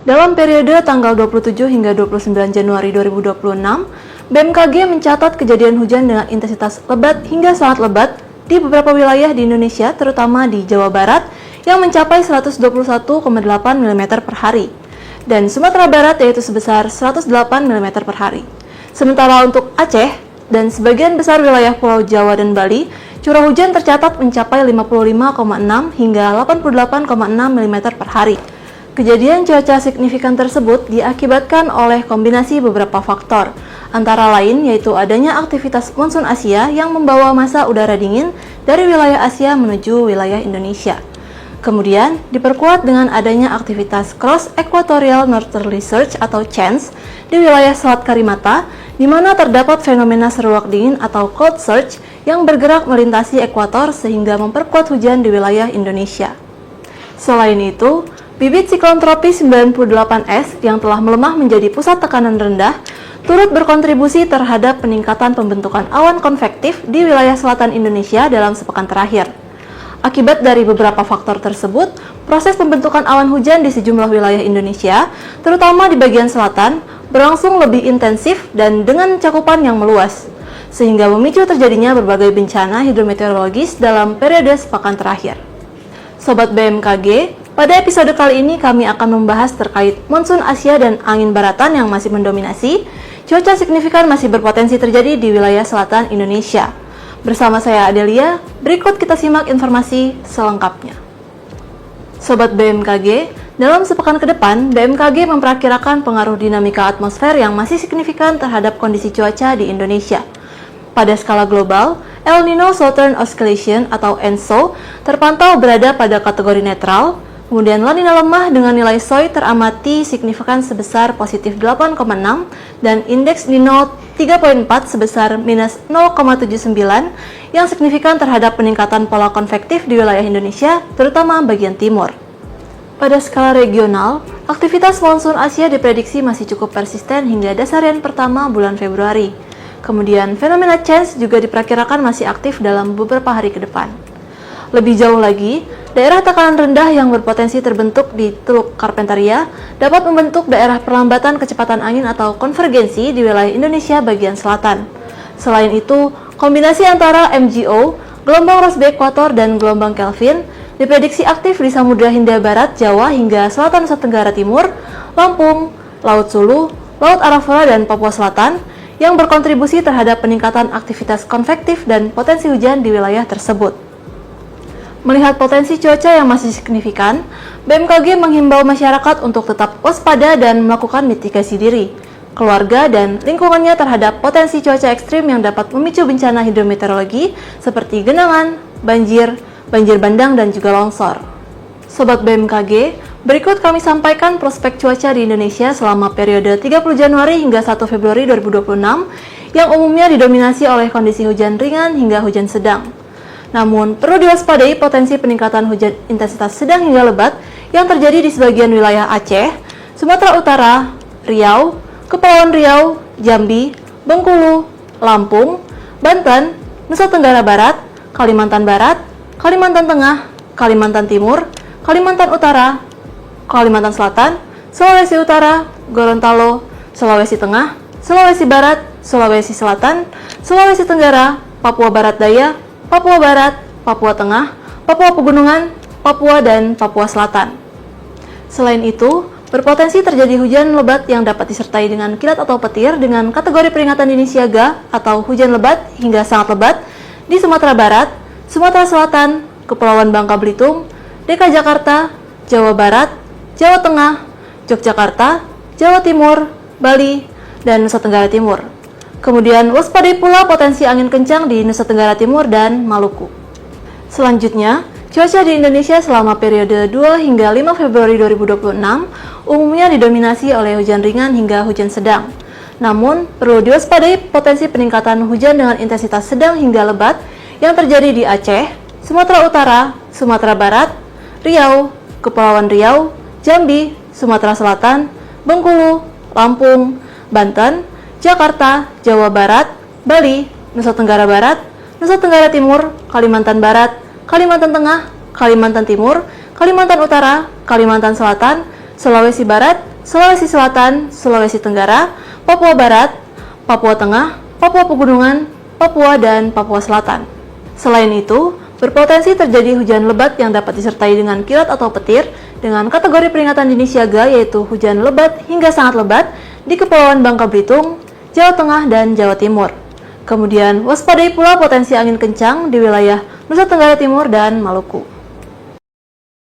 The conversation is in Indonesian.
Dalam periode tanggal 27 hingga 29 Januari 2026, BMKG mencatat kejadian hujan dengan intensitas lebat hingga sangat lebat di beberapa wilayah di Indonesia, terutama di Jawa Barat, yang mencapai 121,8 mm per hari, dan Sumatera Barat yaitu sebesar 108 mm per hari. Sementara untuk Aceh dan sebagian besar wilayah Pulau Jawa dan Bali, curah hujan tercatat mencapai 55,6 hingga 88,6 mm per hari. Kejadian cuaca signifikan tersebut diakibatkan oleh kombinasi beberapa faktor, antara lain yaitu adanya aktivitas monsun Asia yang membawa massa udara dingin dari wilayah Asia menuju wilayah Indonesia. Kemudian diperkuat dengan adanya aktivitas Cross Equatorial Northerly Surge atau CENS di wilayah Selat Karimata, di mana terdapat fenomena seruak dingin atau cold surge yang bergerak melintasi ekuator sehingga memperkuat hujan di wilayah Indonesia. Selain itu, bibit siklon tropis 98S yang telah melemah menjadi pusat tekanan rendah turut berkontribusi terhadap peningkatan pembentukan awan konvektif di wilayah selatan Indonesia dalam sepekan terakhir. Akibat dari beberapa faktor tersebut, proses pembentukan awan hujan di sejumlah wilayah Indonesia, terutama di bagian selatan, berlangsung lebih intensif dan dengan cakupan yang meluas, sehingga memicu terjadinya berbagai bencana hidrometeorologis dalam periode sepekan terakhir. Sobat BMKG, pada episode kali ini kami akan membahas terkait monsun Asia dan angin baratan yang masih mendominasi. Cuaca signifikan masih berpotensi terjadi di wilayah selatan Indonesia. Bersama saya Adelia, berikut kita simak informasi selengkapnya. Sobat BMKG, dalam sepekan ke depan, BMKG memperkirakan pengaruh dinamika atmosfer yang masih signifikan terhadap kondisi cuaca di Indonesia. Pada skala global, El Nino Southern Oscillation atau ENSO terpantau berada pada kategori netral. Kemudian La Nina lemah dengan nilai SOI teramati signifikan sebesar positif 8,6 dan indeks Nino 3.4 sebesar minus 0,79 yang signifikan terhadap peningkatan pola konvektif di wilayah Indonesia, terutama bagian timur. Pada skala regional, aktivitas monsun Asia diprediksi masih cukup persisten hingga dasarian pertama bulan Februari. Kemudian fenomena CENS juga diperkirakan masih aktif dalam beberapa hari ke depan. Lebih jauh lagi, daerah tekanan rendah yang berpotensi terbentuk di Teluk Carpentaria dapat membentuk daerah perlambatan kecepatan angin atau konvergensi di wilayah Indonesia bagian selatan. Selain itu, kombinasi antara MGO, gelombang Rossby ekuator dan gelombang Kelvin diprediksi aktif di Samudra Hindia Barat, Jawa hingga Selatan Nusa Tenggara Timur, Lampung, Laut Sulu, Laut Arafura dan Papua Selatan yang berkontribusi terhadap peningkatan aktivitas konvektif dan potensi hujan di wilayah tersebut. Melihat potensi cuaca yang masih signifikan, BMKG menghimbau masyarakat untuk tetap waspada dan melakukan mitigasi diri, keluarga, dan lingkungannya terhadap potensi cuaca ekstrim yang dapat memicu bencana hidrometeorologi seperti genangan, banjir bandang, dan juga longsor. Sobat BMKG, berikut kami sampaikan prospek cuaca di Indonesia selama periode 30 Januari hingga 1 Februari 2026 yang umumnya didominasi oleh kondisi hujan ringan hingga hujan sedang. Namun, perlu diwaspadai potensi peningkatan hujan intensitas sedang hingga lebat yang terjadi di sebagian wilayah Aceh, Sumatera Utara, Riau, Kepulauan Riau, Jambi, Bengkulu, Lampung, Banten, Nusa Tenggara Barat, Kalimantan Barat, Kalimantan Tengah, Kalimantan Timur, Kalimantan Utara, Kalimantan Selatan, Sulawesi Utara, Gorontalo, Sulawesi Tengah, Sulawesi Barat, Sulawesi Selatan, Sulawesi Tenggara, Papua Barat Daya, Papua Barat, Papua Tengah, Papua Pegunungan, Papua, dan Papua Selatan. Selain itu, berpotensi terjadi hujan lebat yang dapat disertai dengan kilat atau petir dengan kategori peringatan dini siaga atau hujan lebat hingga sangat lebat di Sumatera Barat, Sumatera Selatan, Kepulauan Bangka Belitung, DKI Jakarta, Jawa Barat, Jawa Tengah, Yogyakarta, Jawa Timur, Bali, dan Nusa Tenggara Timur. Kemudian waspadai pula potensi angin kencang di Nusa Tenggara Timur dan Maluku. Selanjutnya, cuaca di Indonesia selama periode 2 hingga 5 Februari 2026 umumnya didominasi oleh hujan ringan hingga hujan sedang. Namun, perlu diwaspadai potensi peningkatan hujan dengan intensitas sedang hingga lebat yang terjadi di Aceh, Sumatera Utara, Sumatera Barat, Riau, Kepulauan Riau, Jambi, Sumatera Selatan, Bengkulu, Lampung, Banten, Jakarta, Jawa Barat, Bali, Nusa Tenggara Barat, Nusa Tenggara Timur, Kalimantan Barat, Kalimantan Tengah, Kalimantan Timur, Kalimantan Utara, Kalimantan Selatan, Sulawesi Barat, Sulawesi Selatan, Sulawesi Tenggara, Papua Barat, Papua Tengah, Papua Pegunungan, Papua, dan Papua Selatan. Selain itu, berpotensi terjadi hujan lebat yang dapat disertai dengan kilat atau petir dengan kategori peringatan dini siaga, yaitu hujan lebat hingga sangat lebat di Kepulauan Bangka Belitung, Jawa Tengah, dan Jawa Timur. Kemudian, waspadai pula potensi angin kencang di wilayah Nusa Tenggara Timur dan Maluku.